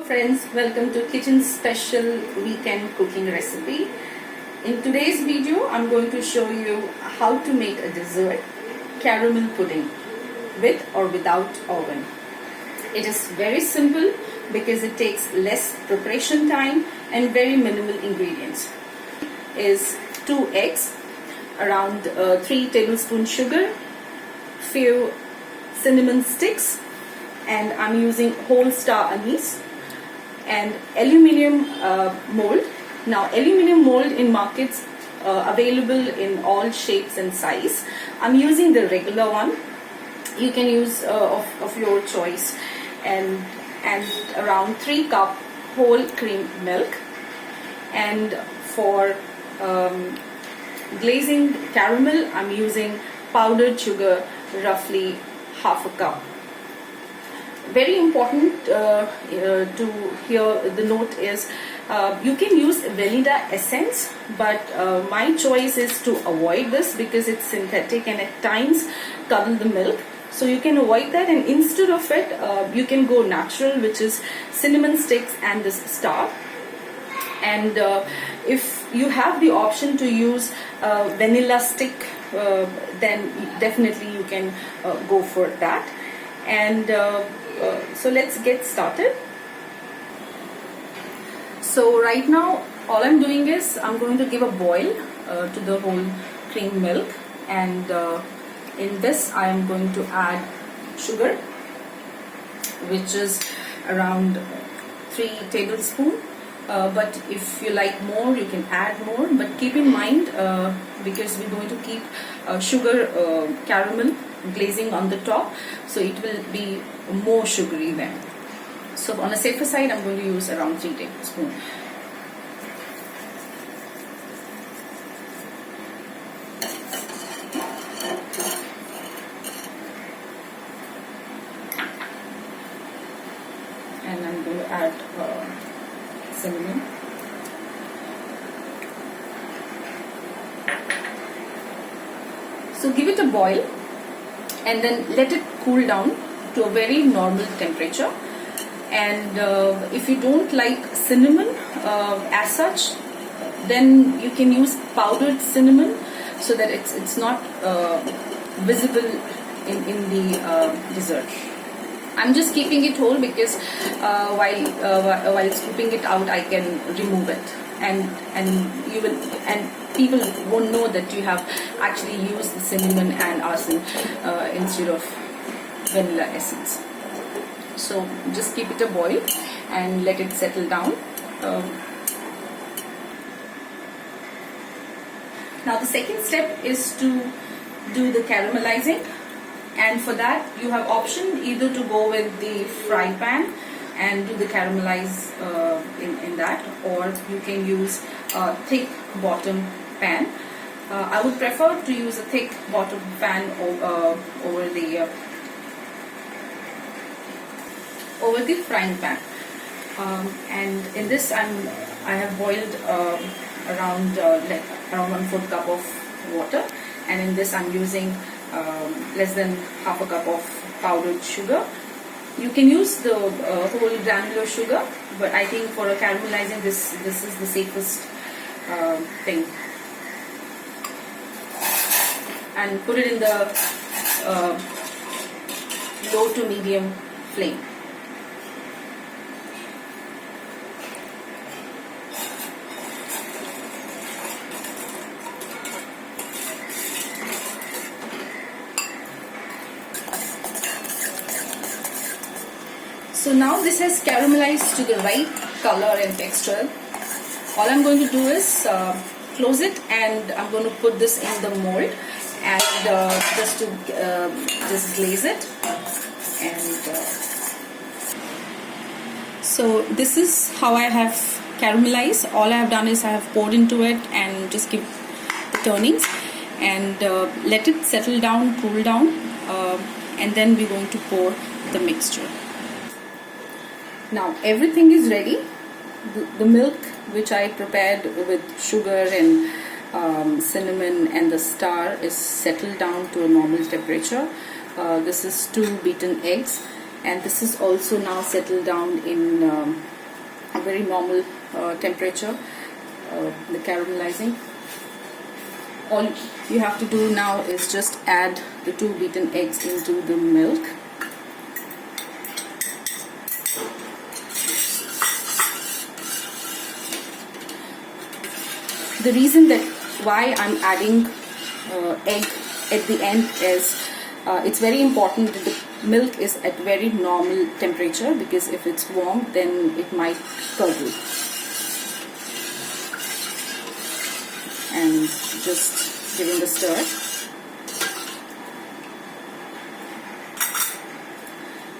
Friends, welcome to Kitchen Special Weekend Cooking Recipe. In today's video, I'm going to show you how to make a dessert caramel pudding with or without oven. It is very simple because it takes less preparation time and very minimal ingredients. Is 2 eggs, around 3 tablespoons sugar, few cinnamon sticks, and I'm using whole star anise, and aluminium mold. Now aluminium mold in markets available in all shapes and size. I'm using the regular one. You can use of your choice, and around 3 cup whole cream milk. And for glazing caramel, I'm using powdered sugar, roughly half a cup. Very important to hear the note is you can use vanilla essence, but my choice is to avoid this because it's synthetic and at times curdle the milk. So you can avoid that, and instead of it you can go natural, which is cinnamon sticks and this star. And if you have the option to use vanilla stick, then definitely you can go for that. And so let's get started. So right now all I'm doing is I'm going to give a boil to the whole cream milk, and in this I am going to add sugar, which is around 3 tablespoons. But if you like more, you can add more, but keep in mind because we're going to keep sugar caramel glazing on the top, so it will be more sugary then. So on a safer side, I'm going to use around 3 tablespoons. And I'm going to add cinnamon. So give it a boil and then let it cool down to a very normal temperature. And if you don't like cinnamon as such, then you can use powdered cinnamon so that it's not visible in the dessert. I'm just keeping it whole because while scooping it out, I can remove it, and you will, and people won't know that you have actually used the cinnamon and arsen instead of vanilla essence. So just keep it a boil and let it settle down. Now the second step is to do the caramelizing. And for that, you have option either to go with the fry pan and do the caramelize in that, or you can use a thick bottom pan. I would prefer to use a thick bottom pan over the frying pan. And in this, I have boiled around 1/4 cup of water, and in this I'm using less than half a cup of powdered sugar. You can use the whole granular sugar, but I think for caramelizing this is the safest thing. And put it in the low to medium flame. So now this has caramelized to the right color and texture. All I'm going to do is close it, and I'm going to put this in the mold and just glaze it. And so this is how I have caramelized. All I have done is I have poured into it and just give the turnings and let it settle down, cool down, and then we're going to pour the mixture. Now everything is ready. The milk which I prepared with sugar and cinnamon and the star is settled down to a normal temperature. This is 2 beaten eggs, and this is also now settled down in a very normal temperature, the caramelizing. All you have to do now is just add the 2 beaten eggs into the milk. The reason that why I'm adding egg at the end is it's very important that the milk is at very normal temperature, because if it's warm then it might curdle. And just giving a stir.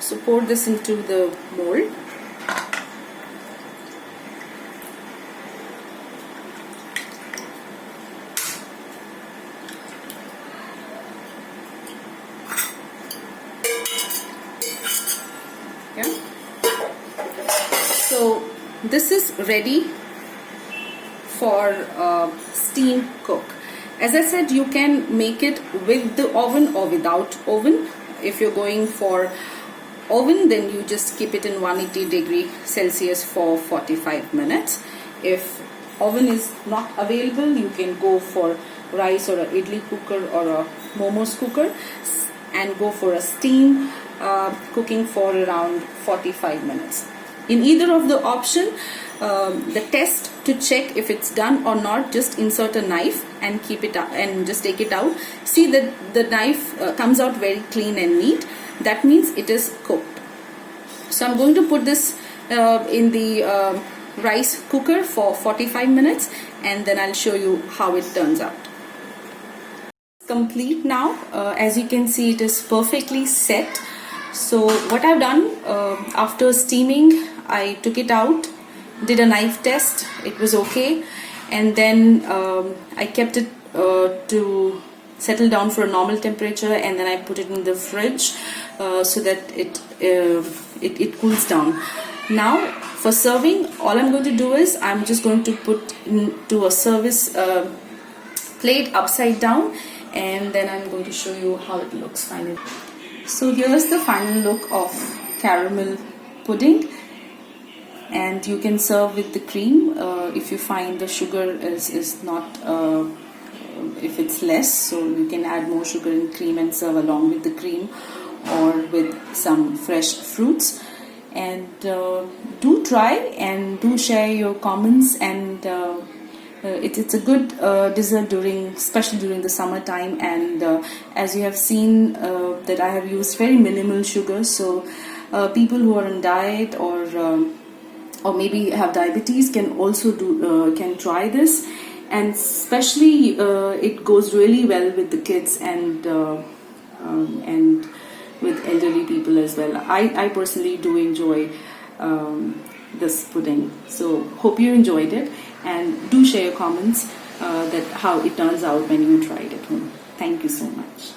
So pour this into the mold. Yeah. So this is ready for steam cook. As I said, you can make it with the oven or without oven. If you're going for oven, then you just keep it in 180°C for 45 minutes. If oven is not available, you can go for rice or a idli cooker or a momos cooker and go for a steam cooking for around 45 minutes. In either of the option, the test to check if it's done or not, just insert a knife and keep it up and just take it out. See that the knife comes out very clean and neat. That means it is cooked. So I'm going to put this in the rice cooker for 45 minutes and then I'll show you how it turns out. Complete now. As you can see, it is perfectly set. So what I've done, after steaming, I took it out, did a knife test, it was okay, and then I kept it to settle down for a normal temperature, and then I put it in the fridge so that it cools down. Now for serving, all I'm going to do is I'm just going to put into a service plate upside down, and then I'm going to show you how it looks finally. So here's the final look of caramel pudding, and you can serve with the cream if you find the sugar is not if it's less, so you can add more sugar in cream and serve along with the cream or with some fresh fruits. And do try and do share your comments, and it's a good dessert especially during the summertime. And as you have seen that I have used very minimal sugar, so people who are on diet or maybe have diabetes can also can try this, and especially it goes really well with the kids and with elderly people as well. I personally do enjoy this pudding. So hope you enjoyed it, and do share your comments that how it turns out when you try it at home. Thank you so much.